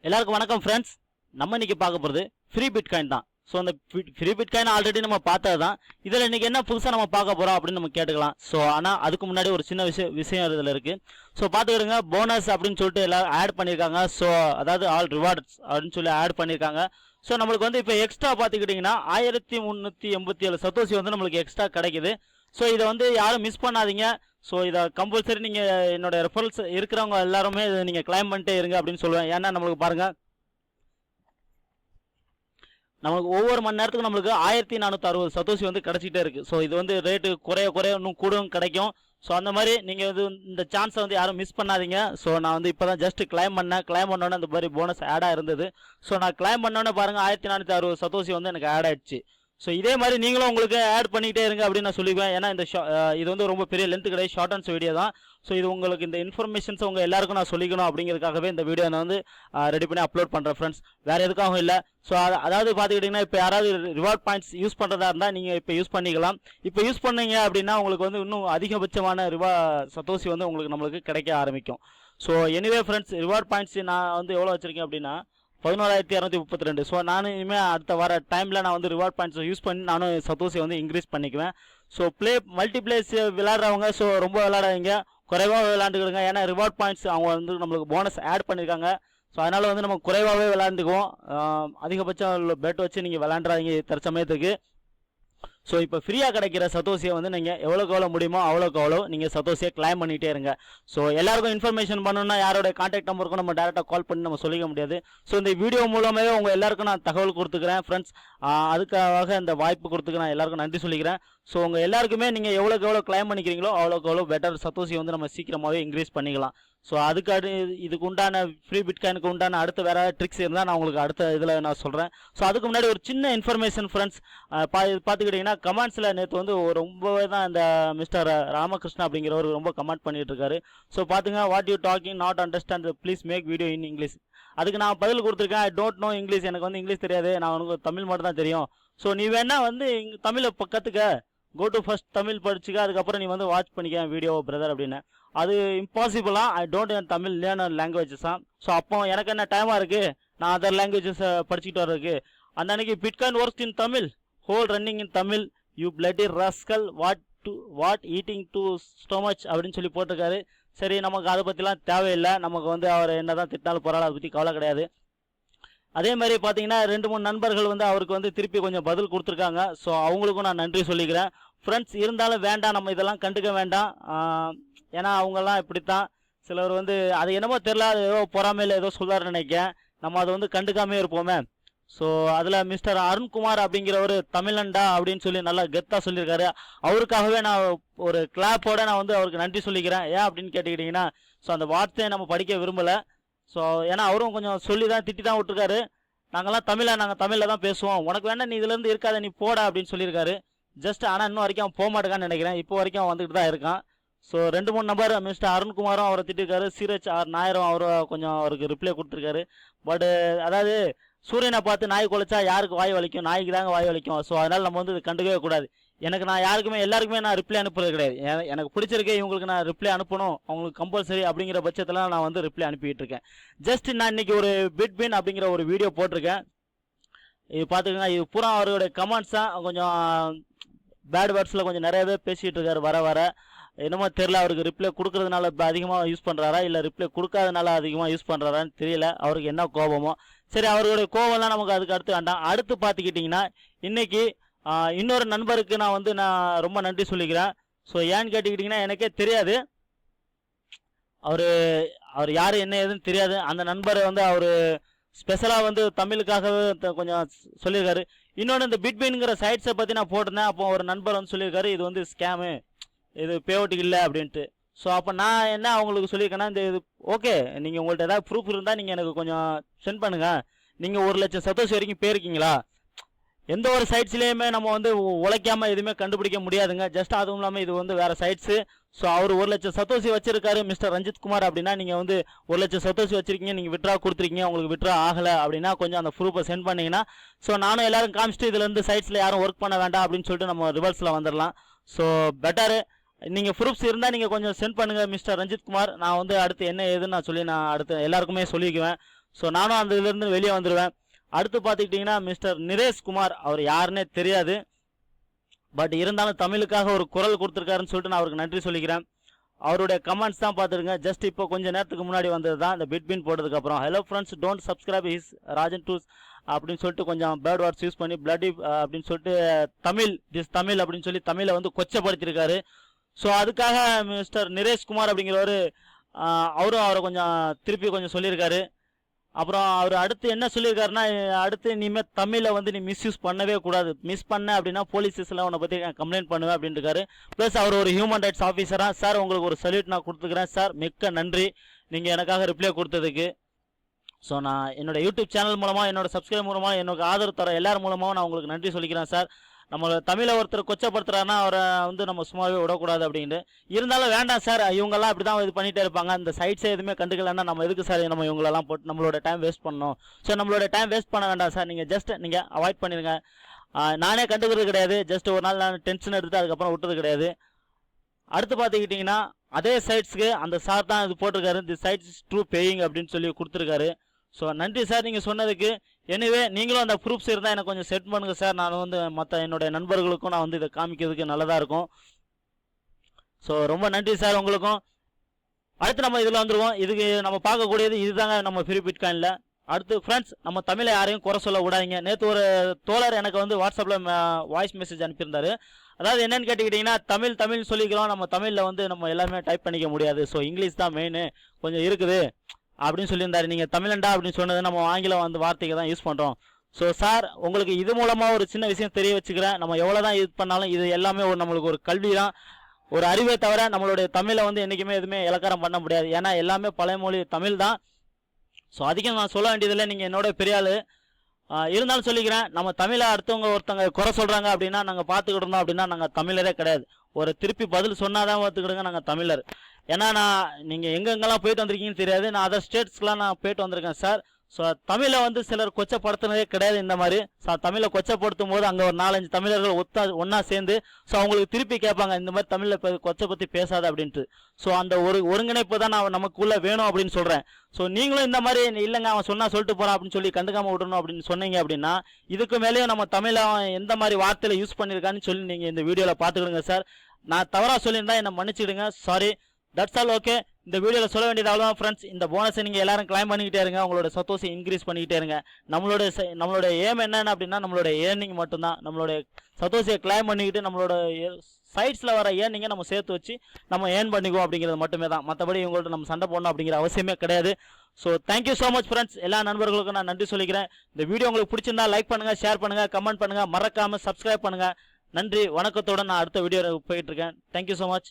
எல்லாருக்கும் வணக்கம் ஃப்ரெண்ட்ஸ். நம்ம இன்னைக்கு பார்க்க போகிறது ஃப்ரீ பிட்காயின் தான். ஸோ அந்த ஃப்ரீ பிட்காயின் ஆல்ரெடி நம்ம பார்த்தது தான். இதில் இன்றைக்கி என்ன புதுசாக நம்ம பார்க்க போகிறோம் அப்படின்னு நம்ம கேட்டுக்கலாம். ஸோ ஆனால் அதுக்கு முன்னாடி ஒரு சின்ன விஷயம் இதில் இருக்குது. ஸோ பார்த்துக்கிடுங்க, போனஸ் அப்படின்னு சொல்லிட்டு எல்லாம் ஆட் பண்ணியிருக்காங்க. ஸோ அதாவது ஆல் ரிவார்ட்ஸ் அப்படின்னு சொல்லி ஆட் பண்ணியிருக்காங்க. ஸோ நம்மளுக்கு வந்து இப்போ எக்ஸ்ட்ரா பார்த்துக்கிட்டிங்கன்னா 1387 சத்தோசி வந்து நம்மளுக்கு எக்ஸ்ட்ரா கிடைக்குது. ஸோ இதை வந்து யாரும் மிஸ் பண்ணாதீங்க. ஸோ இதை கம்பல்சரி நீங்கள் என்னோட ரெஃபரன்ஸ் இருக்கிறவங்க எல்லாருமே இதை நீங்கள் கிளைம் பண்ணிட்டே இருங்க அப்படின்னு சொல்லுவேன். ஏன்னா நம்மளுக்கு பாருங்கள், நமக்கு ஒவ்வொரு மணி நேரத்துக்கு நம்மளுக்கு 1460 சத்தோசி வந்து கிடச்சிக்கிட்டே இருக்குது. ஸோ இது வந்து ரேட்டு குறைய இன்னும் கூடவும் கிடைக்கும். ஸோ அந்த மாதிரி நீங்கள் இது இந்த சான்ஸை வந்து யாரும் மிஸ் பண்ணாதீங்க. ஸோ நான் வந்து இப்போ தான் ஜஸ்ட் கிளைம் பண்ணோன்னே அந்த மாதிரி போனஸ் ஆடாக இருந்தது. ஸோ நான் கிளைம் பண்ணோன்னே பாருங்கள் 1460 சத்தோசி வந்து எனக்கு ஆட் ஆயிடுச்சு. ஸோ இதே மாதிரி நீங்களும் உங்களுக்கு ஆட் பண்ணிக்கிட்டே இருங்க அப்படின்னு நான் சொல்லிக்குவேன். ஏன்னா இந்த இது வந்து ரொம்ப பெரிய லென்த்து கிடையாது, ஷார்ட் அண்ட்ஸ் வீடியோ தான். ஸோ இது உங்களுக்கு இந்த இன்ஃபர்மேஷன்ஸை உங்கள் எல்லாருக்கும் நான் சொல்லிக்கணும் அப்படிங்கிறதுக்காகவே இந்த வீடியோ நான் வந்து ரெடி பண்ணி அப்லோட் பண்ணுறேன் ஃப்ரெண்ட்ஸ். வேறு எதுக்காகவும் இல்லை. ஸோ அதாவது பார்த்துக்கிட்டிங்கன்னா இப்போ யாராவது ரிவார்ட் பாயிண்ட்ஸ் யூஸ் பண்ணுறதா இருந்தால் நீங்கள் இப்போ யூஸ் பண்ணிக்கலாம். இப்போ யூஸ் பண்ணீங்க அப்படின்னா உங்களுக்கு வந்து இன்னும் அதிகபட்சமான சத்தோசி வந்து நம்மளுக்கு கிடைக்க ஆரம்பிக்கும். So anyway friends, reward points நான் வந்து எவ்வளோ வச்சுருக்கேன் அப்படின்னா 11232. ஸோ நான் இனிமேல் அடுத்த வர டைமில் நான் வந்து ரிவார்ட் பாயிண்ட்ஸை யூஸ் பண்ணி நானும் சத்தோசியை வந்து இன்க்ரீஸ் பண்ணிக்குவேன். ஸோ மல்டிப்ளேஸ் விளையாடுறவங்க ஸோ ரொம்ப விளையாடாதீங்க, குறைவாக விளையாண்டுக்கிடுங்க. ஏன்னா ரிவார்ட் பாயிண்ட்ஸ் அவங்க வந்து நம்மளுக்கு போனஸ் ஆட் பண்ணியிருக்காங்க. ஸோ அதனால் வந்து நம்ம குறைவாகவே விளையாண்டுக்குவோம். அதிகபட்சம் பெட் வச்சு நீங்கள் விளையாண்டுறாதீங்க தற்சமயத்துக்கு. ஸோ இப்போ ஃப்ரீயாக கிடைக்கிற சத்தோசியை வந்து நீங்கள் எவ்வளோக்கு எவ்வளோ முடியுமோ அவ்வளோக்கு நீங்கள் சத்தோசியை கிளைம் பண்ணிகிட்டே இருங்க. ஸோ எல்லாருக்கும் இன்ஃபர்மேஷன் பண்ணணும்னா யாரோட கான்டாக்ட் நம்பருக்கும் நம்ம டேரெக்டாக கால் பண்ணி நம்ம சொல்லிக்க முடியாது. ஸோ இந்த வீடியோ மூலமாகவே உங்கள் எல்லாருக்கும் நான் தகவல் கொடுத்துக்கிறேன் ஃப்ரெண்ட்ஸ். அதுக்காக இந்த வாய்ப்பு கொடுத்துக்க நான் எல்லாருக்கும் நன்றி சொல்லிக்கிறேன். ஸோ உங்கள் எல்லாருக்குமே நீங்கள் எவ்வளோக்கு எவ்வளோ கிளைம் பண்ணிக்கிறீங்களோ அவ்வளோக்கு எவ்வளோ பெட்டர் சத்தோசி வந்து நம்ம சீக்கிரமாகவே இன்க்ரீஸ் பண்ணிக்கலாம். ஸோ இதுக்கு உண்டான ஃப்ரீ பிட்காயினுக்கு உண்டான அடுத்த வேறு ட்ரிக்ஸ் இருந்தால் நான் உங்களுக்கு அடுத்த இதில் நான் சொல்கிறேன். ஸோ அதுக்கு முன்னாடி ஒரு சின்ன இன்ஃபர்மேஷன் ஃப்ரெண்ட்ஸ். பார்த்துக்கிட்டிங்கன்னா கமெண்ட்ஸில் நேற்று வந்து ரொம்பவே தான் இந்த மிஸ்டர் ராமகிருஷ்ணா அப்படிங்கிறவர் ரொம்ப கமெண்ட் பண்ணிட்டு இருக்காரு. ஸோ பார்த்துங்க, what you talking not understand, please make video in English. அதுக்கு நான் பதில் கொடுத்துருக்கேன், ஐ டோன்ட் நோ இங்கிலீஷ், எனக்கு வந்து இங்கிலீஷ் தெரியாது, நான் உனக்கு தமிழ் மட்டும் தான் தெரியும். ஸோ நீ வேணா வந்து தமிழை கற்றுக்க, கோ டு ஃபர்ஸ்ட் தமிழ் படிச்சுக்க, அதுக்கப்புறம் நீ வந்து வாட்ச் பண்ணிக்க வீடியோ பிரதர் அப்படின்னு. அது இம்பாசிபிளா, I don't Tamil learn languages தான். ஸோ அப்போ எனக்கு என்ன டைமாக இருக்குது, நான் அதர் லாங்குவேஜஸை படிச்சுக்கிட்டு வர்றதுக்கு. அந்த அன்னைக்கு bitcoin works in Tamil, whole running in Tamil, you bloody rascal, what eating to stomach அப்படின்னு சொல்லி போட்டிருக்காரு. சரி, நமக்கு அதை பற்றிலாம் தேவையில்லை. நமக்கு வந்து அவர் என்ன தான் திட்டினாலும் பரவாயில்ல, அதை பற்றி கவலை கிடையாது. அதே மாதிரி பார்த்தீங்கன்னா 2-3 நண்பர்கள் வந்து அவருக்கு வந்து திருப்பி கொஞ்சம் பதில் கொடுத்துருக்காங்க. ஸோ அவங்களுக்கும் நான் நன்றி சொல்லிக்கிறேன் ஃப்ரெண்ட்ஸ். இருந்தாலும் வேண்டாம், நம்ம இதெல்லாம் கண்டுக்க வேண்டாம். ஏன்னா அவங்கெல்லாம் இப்படித்தான். சிலர் வந்து அது என்னமோ தெரில, அது ஏதோ பொறாமையில் ஏதோ சொல்கிறாருன்னு நினைக்கிறேன். நம்ம அதை வந்து கண்டுக்காமே இருப்போமே. ஸோ அதில் மிஸ்டர் அருண்குமார் அப்படிங்கிறவர் தமிழண்டா அப்படின்னு சொல்லி நல்லா கெத்தாக சொல்லியிருக்காரு. அவருக்காகவே நான் ஒரு கிளாப்போட நான் வந்து அவருக்கு நன்றி சொல்லிக்கிறேன். ஏன் அப்படின்னு கேட்டுக்கிட்டிங்கன்னா, ஸோ அந்த வார்த்தையை நம்ம படிக்க விரும்பலை. ஸோ ஏன்னா அவரும் கொஞ்சம் சொல்லி தான் திட்டி தான் விட்டுருக்காரு. நாங்கள் தமிழில் தான் பேசுவோம், உனக்கு வேணா நீ இதுலேருந்து இருக்காத, நீ போட அப்படின்னு சொல்லியிருக்காரு. ஜஸ்ட் ஆனால் இன்னும் வரைக்கும் அவன் போக மாட்டேக்கான்னு நினைக்கிறேன். இப்போ வரைக்கும் அவன் வந்துக்கிட்டு தான் இருக்கான். ஸோ 2-3 நம்பர் மிஸ்டர் அருண்குமாரும் அவரை திட்டிருக்காரு. சீரஜ் நாயரும் அவருக்கு ரிப்ளை கொடுத்துருக்காரு. பட் அதாவது சூரியனை பார்த்து நாய் குலைச்சா யாருக்கு வாய் வலிக்கும், நாய்க்கு தாங்க வாய் வலிக்கும். ஸோ அதனால் நம்ம வந்து இது கண்டுக்கவே கூடாது. நான் எல்லாருக்குமே நான் ரிப்ளை அனுப்புறது கிடையாது. எனக்கு பிடிச்சிருக்கே இவங்களுக்கு நான் ரிப்ளை அனுப்பணும், அவங்களுக்கு கம்பல்சரி அப்படிங்கிற பட்சத்தில் நான் வந்து ரிப்ளை அனுப்பிட்டு இருக்கேன். ஜஸ்ட் நான் இன்னைக்கு ஒரு பிட்பின் அப்படிங்கிற ஒரு வீடியோ போட்டிருக்கேன். இது பார்த்துக்கங்க, இது பூரா அவருடைய கமெண்ட்ஸ் தான். கொஞ்சம் பேட் வேர்ட்ஸில் கொஞ்சம் நிறையவே பேசிகிட்டு இருக்காரு. வர என்னமோ தெரில, அவருக்கு ரிப்ளை கொடுக்கறதுனால அதிகமாக யூஸ் பண்ணுறாரா இல்லை ரிப்ளை கொடுக்காதனால அதிகமாக யூஸ் பண்ணுறாரான்னு தெரியல. அவருக்கு என்ன கோபமோ. சரி, அவருடைய கோபம்லாம் நமக்கு அதுக்கு அடுத்து வேண்டாம். அடுத்து பார்த்துக்கிட்டிங்கன்னா இன்றைக்கி இன்னொரு நண்பருக்கு நான் ரொம்ப நன்றி சொல்லிக்கிறேன். ஸோ ஏன்னு கேட்டுக்கிட்டிங்கன்னா எனக்கே தெரியாது, அவர் யார் என்ன ஏதுன்னு தெரியாது. அந்த நண்பரை வந்து அவர் ஸ்பெஷலாக வந்து தமிழுக்காகவே கொஞ்சம் சொல்லியிருக்காரு. இன்னொன்று, இந்த பிட்பின்ங்கிற சைட்ஸை பற்றி நான் போட்டிருந்தேன். அப்போ ஒரு நண்பர் வந்து சொல்லியிருக்காரு, இது வந்து ஸ்கேமு, இது பேவுட்டுக்கு இல்லை அப்படின்ட்டு. ஸோ அப்போ நான் என்ன அவங்களுக்கு சொல்லியிருக்கேன்னா, இது ஓகே, நீங்கள் உங்கள்கிட்ட ஏதாவது ப்ரூஃப் இருந்தால் நீங்கள் எனக்கு கொஞ்சம் சென்ட் பண்ணுங்கள். நீங்கள் 1 லட்சம் சத்தோசி வரைக்கும் போயிருக்கீங்களா? எந்த ஒரு சைட்ஸ்லேயுமே நம்ம வந்து உழைக்காமல் எதுவுமே கண்டுபிடிக்க முடியாதுங்க. ஜஸ்ட் அதுவும் இல்லாமல் இது வந்து வேறு சைட்ஸு. ஸோ அவர் 1 லட்சம் சத்தோசி வச்சிருக்காரு மிஸ்டர் ரஞ்சித் குமார் அப்படின்னா, நீங்கள் வந்து 1 லட்சம் சத்தோசி வச்சிருக்கீங்க, நீங்கள் விட்ரா கொடுத்துருக்கீங்க, உங்களுக்கு விட்ரா ஆகலை அப்படின்னா கொஞ்சம் அந்த ப்ரூஃபை சென்ட் பண்ணிங்கன்னா, ஸோ நானும் எல்லாரும் காமிச்சிட்டு இதுலேருந்து சைட்ஸில் யாரும் ஒர்க் பண்ண வேண்டாம் அப்படின்னு சொல்லிட்டு நம்ம ரிவர்ஸில் வந்துடலாம். ஸோ பெட்டரு, நீங்கள் ப்ரூஃப்ஸ் இருந்தால் நீங்கள் கொஞ்சம் சென்ட் பண்ணுங்கள் மிஸ்டர் ரஞ்சித் குமார். நான் வந்து அடுத்து என்ன ஏதுன்னு நான் அடுத்து எல்லாருக்குமே சொல்லிக்குவேன். ஸோ நானும் அந்த இதுலேருந்து வெளியே வந்துடுவேன். அடுத்து பார்த்துக்கிட்டிங்கன்னா மிஸ்டர் நிரேஷ்குமார், அவர் யாருன்னே தெரியாது, பட் இருந்தாலும் தமிழுக்காக ஒரு குரல் கொடுத்துருக்காருன்னு சொல்லிட்டு நான் அவருக்கு நன்றி சொல்லிக்கிறேன். அவருடைய கமெண்ட்ஸ் தான் பார்த்துருங்க. ஜஸ்ட் இப்போ கொஞ்சம் நேரத்துக்கு முன்னாடி வந்தது தான் இந்த பிட்பின் போட்டதுக்கப்புறம். Hello friends, don't subscribe his Rajan டூஸ் அப்படின்னு சொல்லிட்டு கொஞ்சம் பேட் வேர்ட்ஸ் யூஸ் பண்ணி பிளட்டி அப்படின்னு சொல்லிட்டு தமிழ் அப்படின்னு சொல்லி தமிழை வந்து கொச்சப்படுத்தியிருக்காரு. ஸோ அதுக்காக மிஸ்டர் நிரேஷ்குமார் அப்படிங்கிறவர் அவரும் அவரை கொஞ்சம் திருப்பி கொஞ்சம் சொல்லியிருக்காரு. அப்புறம் அவர் அடுத்து என்ன சொல்லியிருக்காருன்னா, அடுத்து இனிமேல் தமிழை வந்து நீ மிஸ்யூஸ் பண்ணவே கூடாது, மிஸ் பண்ண அப்படின்னா போலீஸ் ஸ்டேஷனில் உன்னை பற்றி கம்ப்ளைண்ட் பண்ணுவேன் அப்படின்னு இருக்காரு. ப்ளஸ் அவர் ஒரு ஹியூமன் ரைட்ஸ் ஆஃபீஸராக, சார் உங்களுக்கு ஒரு சல்யூட் நான் கொடுத்துக்கிறேன் சார், மிக்க நன்றி நீங்கள் எனக்காக ரிப்ளை கொடுத்ததுக்கு. ஸோ நான் என்னோட யூடியூப் சேனல் மூலமாக, என்னோட சப்ஸ்கிரைப் மூலமாக, எனக்கு ஆதரவு தர எல்லார் மூலமாகவும் நான் உங்களுக்கு நன்றி சொல்லிக்கிறேன் சார். நம்மளை தமிழை ஒருத்தர் கொச்சப்படுத்துறாருன்னா அவரை வந்து நம்ம சும்மாவே விடக்கூடாது அப்படின்ட்டு. இருந்தாலும் வேண்டாம் சார், இவங்கெல்லாம் அப்படி தான் இது பண்ணிகிட்டே இருப்பாங்க, இந்த சைட்ஸே எதுவுமே கண்டுக்கலன்னா நம்ம எதுக்கு சார் நம்ம இவங்களெல்லாம் போட்டு நம்மளோட டைம் வேஸ்ட் பண்ணணும். ஸோ நம்மளோட டைம் வேஸ்ட் பண்ண வேண்டாம் சார், நீங்கள் அவாய்ட் பண்ணிடுங்க. நானே கண்டுக்கிறது கிடையாது, ஜஸ்ட் ஒரு நாள் நான் டென்ஷன் எடுத்துட்டு அதுக்கப்புறம் விட்டது கிடையாது. அடுத்து பார்த்துக்கிட்டிங்கன்னா அதே சைட்ஸ்க்கு அந்த சார் தான் இது போட்டிருக்காரு, தி சைட்ஸ் ட்ரூ பேயிங் அப்படின்னு சொல்லி கொடுத்துருக்காரு. ஸோ நன்றி சார் நீங்கள் சொன்னதுக்கு. எனிவே நீங்களும் அந்த ப்ரூஃப்ஸ் இருந்தால் எனக்கு கொஞ்சம் செட் பண்ணுங்கள் சார், நான் வந்து மற்ற என்னுடைய நண்பர்களுக்கும் நான் வந்து இதை காமிக்கிறதுக்கு நல்லதாக இருக்கும். ஸோ ரொம்ப நன்றி சார் உங்களுக்கும். அடுத்து நம்ம இதில் வந்துடுவோம். இதுக்கு நம்ம பார்க்கக்கூடியது இதுதாங்க நம்ம ஃப்ரீ பிட்காயினில். அடுத்து ஃப்ரெண்ட்ஸ், நம்ம தமிழை யாரையும் குறை சொல்ல விடாதீங்க. நேற்று ஒரு தோழர் எனக்கு வந்து வாட்ஸ்அப்பில் வாய்ஸ் மெசேஜ் அனுப்பியிருந்தாரு. அதாவது என்னென்னு கேட்டுக்கிட்டிங்கன்னா, தமிழ்னு சொல்லிக்கிறோம், நம்ம தமிழில் வந்து நம்ம எல்லாமே டைப் பண்ணிக்க முடியாது, ஸோ இங்கிலீஷ் தான் மெயின் கொஞ்சம் இருக்குது அப்படின்னு சொல்லியிருந்தாரு. நீங்கள் தமிழண்டா அப்படின்னு சொன்னது நம்ம ஆங்கிலம் வந்து வார்த்தைக்கு தான் யூஸ் பண்ணுறோம். ஸோ சார், உங்களுக்கு இது மூலமாக ஒரு சின்ன விஷயம் தெரிய வச்சுக்கிறேன். நம்ம எவ்வளோ தான் இது பண்ணாலும் இது எல்லாமே நம்மளுக்கு ஒரு கல்வி தான், ஒரு அறிவை தவிர நம்மளுடைய தமிழை வந்து என்றைக்குமே எதுவுமே இலக்காரம் பண்ண முடியாது. ஏன்னா எல்லாமே பழையமொழி தமிழ் தான். ஸோ அதிகம் நான் சொல்ல வேண்டியதில்லை, நீங்கள் என்னோட பெரிய ஆள். இருந்தாலும் சொல்லிக்கிறேன், நம்ம தமிழை ஒருத்தங்க குறை சொல்கிறாங்க அப்படின்னா நாங்கள் பார்த்துக்கிட்டு இருந்தோம் அப்படின்னா நாங்கள் தமிழரே கிடையாது. ஒரு திருப்பி பதில் சொன்னாதான் பார்த்துக்கிடுங்க நாங்கள் தமிழர். ஏன்னா நீங்கள் எங்கெங்கெல்லாம் போயிட்டு வந்திருக்கீங்கன்னு தெரியாது, நான் அதர் ஸ்டேட்ஸ்க்கெலாம் நான் போயிட்டு வந்திருக்கேன் சார். ஸோ தமிழை வந்து சிலர் கொச்சப்படுத்தினதே கிடையாது. இந்த மாதிரி தமிழை கொச்சப்படுத்தும் போது அங்கே ஒரு 4-5 தமிழர்கள் ஒன்றா சேர்ந்து ஸோ அவங்களுக்கு திருப்பி கேட்பாங்க, இந்த மாதிரி தமிழில் கொச்சை பற்றி பேசாத அப்படின்ட்டு. ஸோ அந்த ஒருங்கிணைப்பு தான் நான் நமக்குள்ளே வேணும் அப்படின்னு சொல்கிறேன். ஸோ நீங்களும் இந்த மாதிரி இல்லைங்க அவன் சொல்லிட்டு போகிறான் அப்படின்னு சொல்லி கண்டுக்காமல் விடணும் அப்படின்னு சொன்னீங்க அப்படின்னா, இதுக்கு மேலேயும் நம்ம தமிழை எந்த மாதிரி வார்த்தையில் யூஸ் பண்ணியிருக்கான்னு சொல்லி நீங்கள் இந்த வீடியோவில் பார்த்துக்கிடுங்க சார். நான் தவறாக சொல்லியிருந்தா என்னை மன்னிச்சிடுங்க, சாரி. That's all. ஓகே, இந்த வீடியோவில் சொல்ல வேண்டியது அவ்வளோதான் ஃப்ரெண்ட்ஸ். இந்த போனஸை நீங்கள் எல்லாரும் கிளைம் பண்ணிக்கிட்டே இருங்க, உங்களோட சத்தோஷம் இன்க்ரீஸ் பண்ணிக்கிட்டே இருங்க. நம்மளோட ஏம் என்னென்னு அப்படின்னா நம்மளோட ஏர்னிங் மட்டும்தான். நம்மளோட சத்தோஷியை கிளைம் பண்ணிக்கிட்டு நம்மளோட சைட்ஸில் வர ஏர்னிங்கை நம்ம சேர்த்து வச்சு நம்ம ஏர்ன் பண்ணிக்குவோம் அப்படிங்கிறது மட்டுமே தான். மற்றபடி இவங்கள்ட்ட நம்ம சண்டை போடணும் அப்படிங்கிற அவசியமே கிடையாது. So thank you so much friends. எல்லா நண்பர்களுக்கும் நான் நன்றி சொல்லிக்கிறேன். இந்த வீடியோ உங்களுக்கு பிடிச்சிருந்தா லைக் பண்ணுங்கள், ஷேர் பண்ணுங்கள், கமெண்ட் பண்ணுங்கள், மறக்காமல் சப்ஸ்கிரைப் பண்ணுங்கள். நன்றி, வணக்கத்தோடு நான் அடுத்த வீடியோ போயிட்டுருக்கேன். Thank you so much.